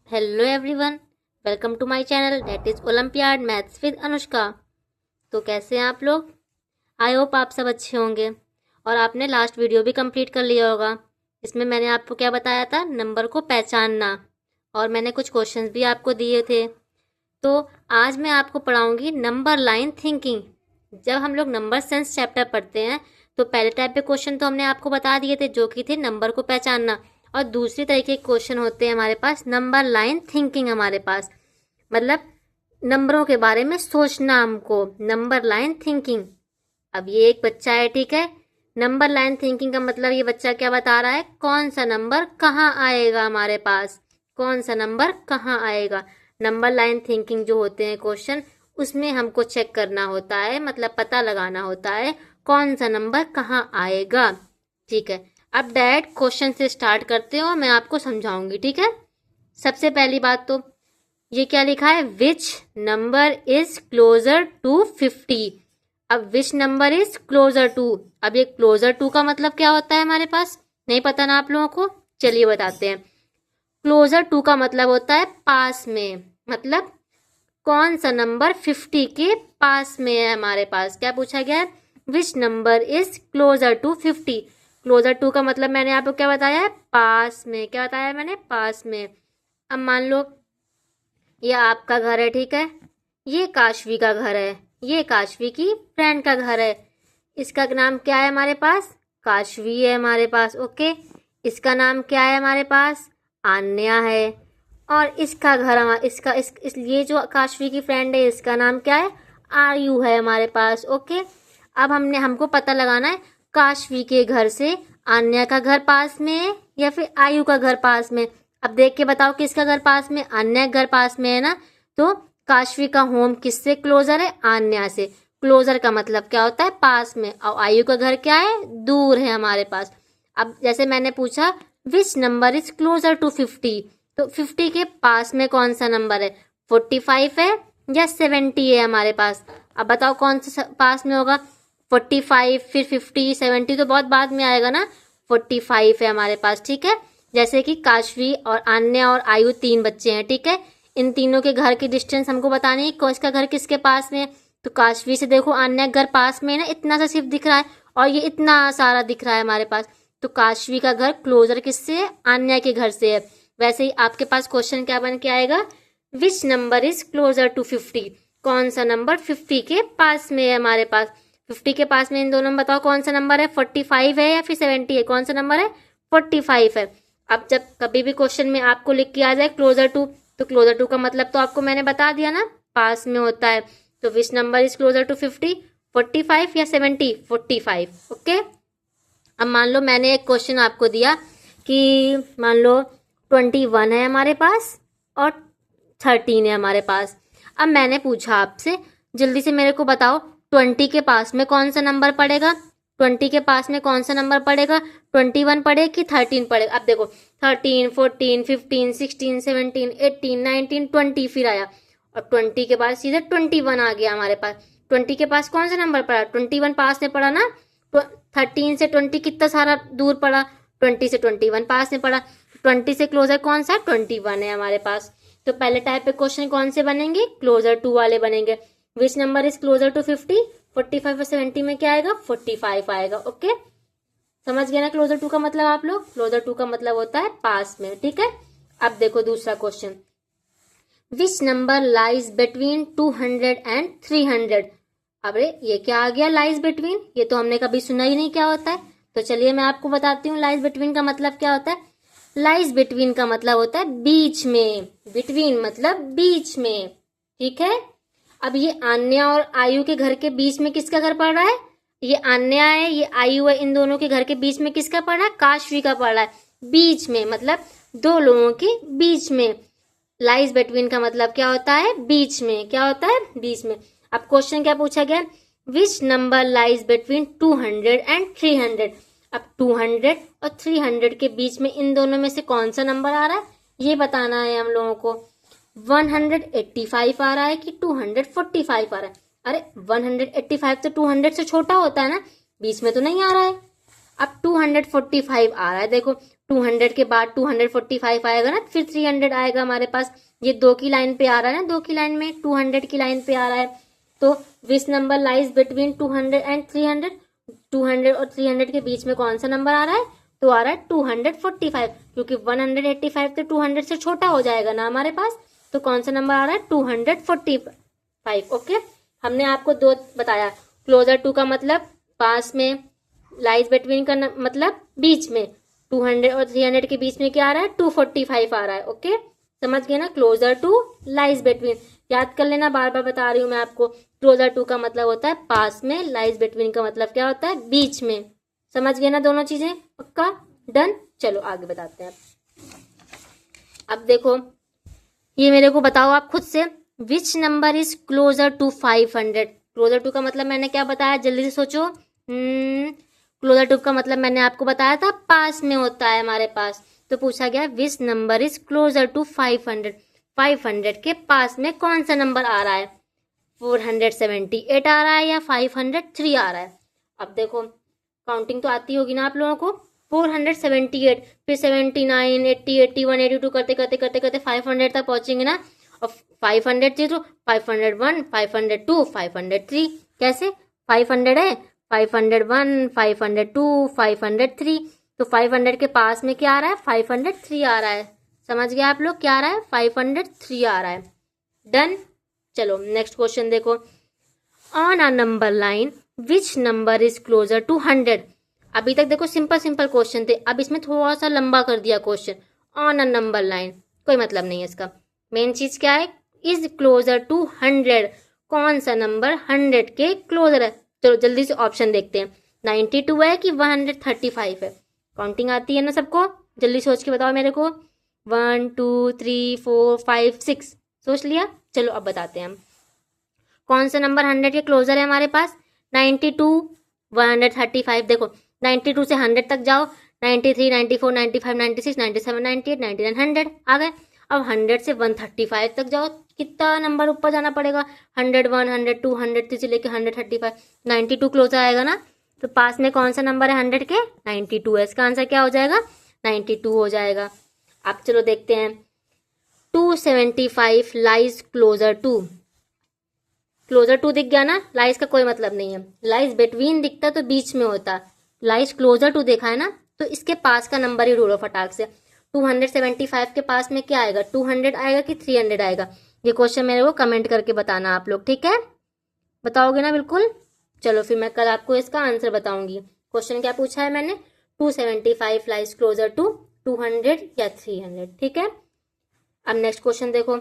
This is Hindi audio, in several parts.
Hello everyone, welcome to my channel that is Olympiad maths with Anushka. तो कैसे हैं आप लोग? आई होप आप सब अच्छे होंगे और आपने लास्ट वीडियो भी कंप्लीट कर लिया होगा। इसमें मैंने आपको क्या बताया था, नंबर को पहचानना, और मैंने कुछ क्वेश्चंस भी आपको दिए थे। तो आज मैं आपको पढ़ाऊँगी नंबर लाइन थिंकिंग। जब हम लोग नंबर सेंस चैप्टर पढ़ते हैं तो पहले टाइप के क्वेश्चन तो हमने आपको बता दिए थे, जो कि थे नंबर को पहचानना, और दूसरी तरीके के क्वेश्चन होते हैं हमारे पास नंबर लाइन थिंकिंग। हमारे पास मतलब नंबरों के बारे में सोचना, हमको नंबर लाइन थिंकिंग। अब ये एक बच्चा है, ठीक है। नंबर लाइन थिंकिंग का मतलब ये बच्चा क्या बता रहा है, कौन सा नंबर कहाँ आएगा हमारे पास, कौन सा नंबर कहाँ आएगा। नंबर लाइन थिंकिंग जो होते हैं क्वेश्चन, उसमें हमको चेक करना होता है, मतलब पता लगाना होता है कौन सा नंबर कहाँ आएगा। ठीक है, अब डायरेक्ट क्वेश्चन से स्टार्ट करते हो, मैं आपको समझाऊंगी, ठीक है। सबसे पहली बात तो ये क्या लिखा है, which number is closer to 50। अब which number is closer to, अब ये क्लोजर टू का मतलब क्या होता है हमारे पास, नहीं पता ना आप लोगों को? चलिए बताते हैं। क्लोजर टू का मतलब होता है पास में, मतलब कौन सा नंबर 50 के पास में है हमारे पास। क्या पूछा गया है, which number is closer to 50। Closer to का मतलब मैंने आपको क्या बताया है, पास में। क्या बताया है मैंने, पास में। अब मान लो ये आपका घर है, ठीक है, ये काशवी का घर है, ये काशवी की फ्रेंड का घर है। इसका नाम क्या है हमारे पास, काशवी है हमारे पास, ओके। इसका नाम क्या है हमारे पास, आन्या है। और इसका घर इसका इस ये जो काशवी की फ्रेंड है, इसका नाम क्या है, आयु है हमारे पास, ओके। अब हमको पता लगाना है काशवी के घर से आन्या का घर पास में है या फिर आयु का घर पास में। अब देख के बताओ किसका घर पास में, आन्या का घर पास में है ना। तो काशवी का होम किससे क्लोजर है, आन्या से। क्लोजर का मतलब क्या होता है, पास में, और आयु का घर क्या है, दूर है हमारे पास। अब जैसे मैंने पूछा which number is closer to 50, तो 50 के पास में कौन सा नंबर है, 45 है या 70 है हमारे पास। अब बताओ कौन सा पास में होगा, 45 फिर 50, 70 तो बहुत बाद में आएगा ना। 45 है हमारे पास, ठीक है। जैसे कि काशवी और आन्या और आयु 3 बच्चे हैं, ठीक है। इन तीनों के घर की डिस्टेंस हमको बतानी है, कौन इसका घर किसके पास में है। तो काशवी से देखो आन्या घर पास में है ना, इतना सा सिर्फ दिख रहा है, और ये इतना सारा दिख रहा है हमारे पास। तो काशवी का घर क्लोजर किससे है, आन्या के घर से है। वैसे ही आपके पास क्वेश्चन क्या बन के आएगा, which number is closer to 50, कौन सा नंबर 50 के पास में है हमारे पास। 50 के पास में इन दोनों में बताओ कौन सा नंबर है, 45 है या फिर 70 है, कौन सा नंबर है, 45 है। अब जब कभी भी क्वेश्चन में आपको लिख के आ जाए क्लोजर टू, तो क्लोजर टू का मतलब तो आपको मैंने बता दिया ना, पास में होता है। तो which number is closer to 50, 45 या 70, 45, ओके। अब मान लो मैंने एक क्वेश्चन आपको दिया कि मान लो 21 है हमारे पास और 13 है हमारे पास। अब मैंने पूछा आपसे, जल्दी से मेरे को बताओ 20 के पास में कौन सा नंबर पड़ेगा, 20 के पास में कौन सा नंबर पड़ेगा, 21 पड़े कि 13 पड़ेगा। अब देखो 13, 14, 15, 16, 17, 18, 19, 20 फिर आया, और 20 के बाद सीधे 21 आ गया हमारे पास। 20 के पास कौन सा नंबर पड़ा, 21 पास में पड़ा ना। 13 से 20 कितना सारा दूर पड़ा, 20 से 21 पास में पड़ा। 20 से क्लोजर कौन सा, 21 है हमारे पास। तो पहले टाइप पे क्वेश्चन कौन से बनेंगे, क्लोजर टू वाले बनेंगे। Which number is closer to 50, 45 और 70 में क्या आएगा, 45 आएगा, ओके। समझ गए ना क्लोजर टू का मतलब आप लोग, क्लोजर टू का मतलब होता है पास में, ठीक है। अब देखो दूसरा question, which number lies between 200 and 300। अरे ये क्या आ गया, लाइज बिटवीन, ये तो हमने कभी सुना ही नहीं क्या होता है। तो चलिए मैं आपको बताती हूँ लाइज बिटवीन का मतलब क्या होता है। लाइज बिटवीन का मतलब होता है बीच में, बिटवीन मतलब बीच में, ठीक है। अब ये आन्या और आयु के घर के बीच में किसका घर पड़ रहा है, ये आन्या है, ये आयु है, इन दोनों के घर के बीच में किसका पड़ रहा है, काशवी का पड़ रहा है। बीच में मतलब दो लोगों के बीच में। लाइज बिटवीन का मतलब क्या होता है, बीच में, क्या होता है, बीच में। अब क्वेश्चन क्या पूछा गया, which number lies between 200 and 300। अब 200 और 300 के बीच में इन दोनों में से कौन सा नंबर आ रहा है, ये बताना है हम लोगों को। 185 आ रहा है कि 245 आ रहा है। अरे 185 तो 200 से छोटा होता है ना, बीच में तो नहीं आ रहा है। अब 245 आ रहा है, देखो 200 के बाद 245 आएगा ना, फिर 300 आएगा हमारे पास। ये 2 की लाइन पे आ रहा है ना, 2 की लाइन में 200 की लाइन पे आ रहा है। तो which number lies between 200 and 300, 200 और 300 के बीच में कौन सा नंबर आ रहा है? तो आ रहा है 245, क्योंकि 185 तो 200 से छोटा हो जाएगा ना हमारे पास। तो कौन सा नंबर आ रहा है? 245। ओके, हमने आपको दो बताया, क्लोजर टू का मतलब पास में, लाइज बिटवीन का मतलब बीच में, 200 और 300 के बीच में क्या आ रहा है? 245 आ रहा है। ओके, समझ गए ना? क्लोजर टू, लाइज बिटवीन, याद कर लेना, बार बार बता रही हूँ मैं आपको। क्लोजर टू का मतलब होता है पास में, लाइज बिटवीन का मतलब क्या होता है? बीच में। समझ गए ना दोनों चीजें? पक्का? डन। चलो आगे बताते हैं। अब देखो, ये मेरे को बताओ आप खुद से, which number is closer to 500? Closer to का मतलब मैंने क्या बताया? जल्दी से सोचो। क्लोजर टू का मतलब मैंने आपको बताया था पास में होता है हमारे पास। तो पूछा गया which number is closer to 500? 500 के पास में कौन सा नंबर आ रहा है? 478 आ रहा है या 503 आ रहा है? अब देखो, काउंटिंग तो आती होगी ना आप लोगों को। 478, फिर 79, 80, 81, 82 करते करते करते करते 500 तक पहुंचेंगे ना। और 500 तो 501, 502, 503, कैसे? 500 है, 501, 502, 503, तो 500 के पास में क्या आ रहा है? 503 आ रहा है। समझ गए आप लोग? क्या आ रहा है? 503 आ रहा है। डन। चलो नेक्स्ट क्वेश्चन देखो, on a number line which number is closer to 100? अभी तक देखो सिंपल सिंपल क्वेश्चन थे, अब इसमें थोड़ा सा लंबा कर दिया question. On a number line, कोई मतलब नहीं है इसका। मेन चीज क्या है? इज क्लोजर टू 100, कौन सा नंबर 100 के क्लोजर है? चलो जल्दी से ऑप्शन देखते हैं, 92 है कि 135 है? काउंटिंग आती है ना सबको? जल्दी सोच के बताओ मेरे को। 1 2 3 4 5 6, सोच लिया? चलो अब बताते हैं हम, कौन सा नंबर 100 के क्लोजर है हमारे पास? 92, 135। देखो 92 से 100 तक जाओ, 93, 94, 95, 96, 97, 98, 99, 100 आ गए। अब 100 से 135 तक जाओ, कितना नंबर ऊपर जाना पड़ेगा? 101, 102, 103 से लेके 135, 92 क्लोजर आएगा ना। तो पास में कौन सा नंबर है 100 के? 92 है। इसका आंसर क्या हो जाएगा? 92 हो जाएगा। अब चलो देखते हैं, 275 lies closer to. Closer to दिख गया ना, लाइज का कोई मतलब नहीं है। लाइज बिटवीन दिखता तो बीच में होता, लाइज क्लोजर टू देखा है ना, तो इसके पास का नंबर ही ढूंढो फटाक से। 275 के पास में क्या आएगा? 200 आएगा कि 300 आएगा? ये क्वेश्चन मेरे को कमेंट करके बताना आप लोग, ठीक है? बताओगे ना? बिल्कुल। चलो फिर मैं कल आपको इसका आंसर बताऊंगी। क्वेश्चन क्या पूछा है मैंने? 275 लाइज क्लोजर टू 200 या 300, ठीक है? अब नेक्स्ट क्वेश्चन देखो,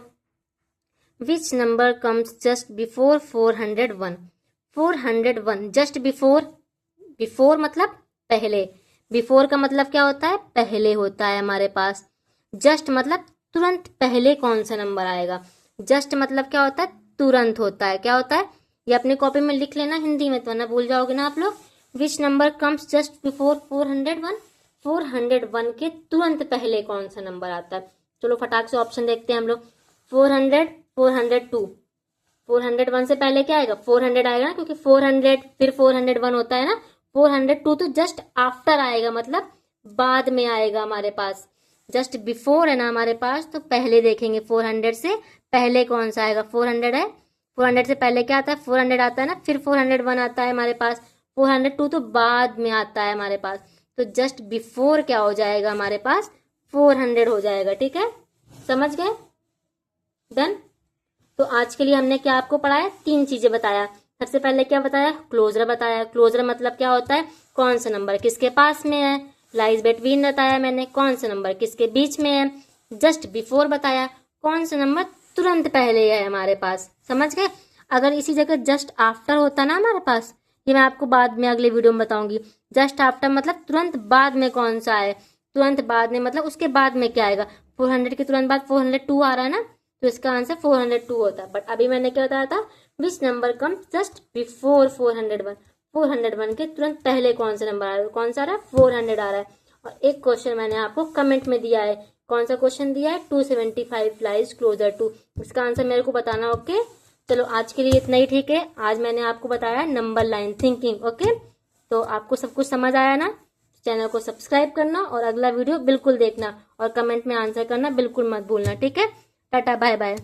which number comes just before 401? 401 just before, before मतलब पहले, बिफोर का मतलब क्या होता है? पहले होता है हमारे पास। जस्ट मतलब तुरंत पहले कौन सा नंबर आएगा? जस्ट मतलब क्या होता है? तुरंत होता है। क्या होता है? ये अपने कॉपी में लिख लेना हिंदी में, तो ना भूल जाओगे ना आप लोग। Which number comes just before 401? 401 के तुरंत पहले कौन सा नंबर आता है? चलो फटाक से ऑप्शन देखते हैं हम लोग। 400, 402, 401 से पहले क्या आएगा? 400 आएगा ना, क्योंकि 400 फिर 401 होता है ना। 402 तो जस्ट आफ्टर आएगा, मतलब बाद में आएगा हमारे पास। जस्ट बिफोर है ना हमारे पास, तो पहले देखेंगे 400 से पहले कौन सा आएगा। 400 है, 400 से पहले क्या आता है? 400 आता है ना, फिर 401 आता है हमारे पास। 402 तो बाद में आता है हमारे पास, तो जस्ट बिफोर क्या हो जाएगा हमारे पास? 400 हो जाएगा, ठीक है? समझ गए? डन। तो आज के लिए हमने क्या आपको पढ़ाया? 3 चीजें बताया। सबसे पहले क्या बताया? क्लोजर बताया। क्लोजर मतलब क्या होता है? कौन सा नंबर किसके पास में है। लाइज बिटवीन बताया मैंने, कौन सा नंबर किसके बीच में है। जस्ट बिफोर बताया, कौन सा नंबर तुरंत पहले है हमारे पास। समझ गए? अगर इसी जगह जस्ट आफ्टर होता ना हमारे पास, ये मैं आपको बाद में अगले वीडियो में बताऊंगी। जस्ट आफ्टर मतलब तुरंत बाद में कौन सा है। तुरंत बाद में मतलब उसके बाद में क्या आएगा? 400 के तुरंत बाद 402 आ रहा है ना, तो इसका आंसर 402 होता है। बट अभी मैंने क्या बताया था? Which number come just before 401? 401 के तुरंत पहले कौन सा नंबर आ रहा है? कौन सा आ रहा है? 400 आ रहा है। और एक क्वेश्चन मैंने आपको कमेंट में दिया है, कौन सा क्वेश्चन दिया है? 275 लाइज क्लोजर टू। इसका आंसर मेरे को बताना। ओके, चलो आज के लिए इतना ही, ठीक है? आज मैंने आपको बताया नंबर लाइन थिंकिंग। ओके, तो आपको सब कुछ समझ आया ना? चैनल को सब्सक्राइब करना और अगला वीडियो बिल्कुल देखना और कमेंट में आंसर करना बिल्कुल मत भूलना। ठीक है, टाटा बाय बाय।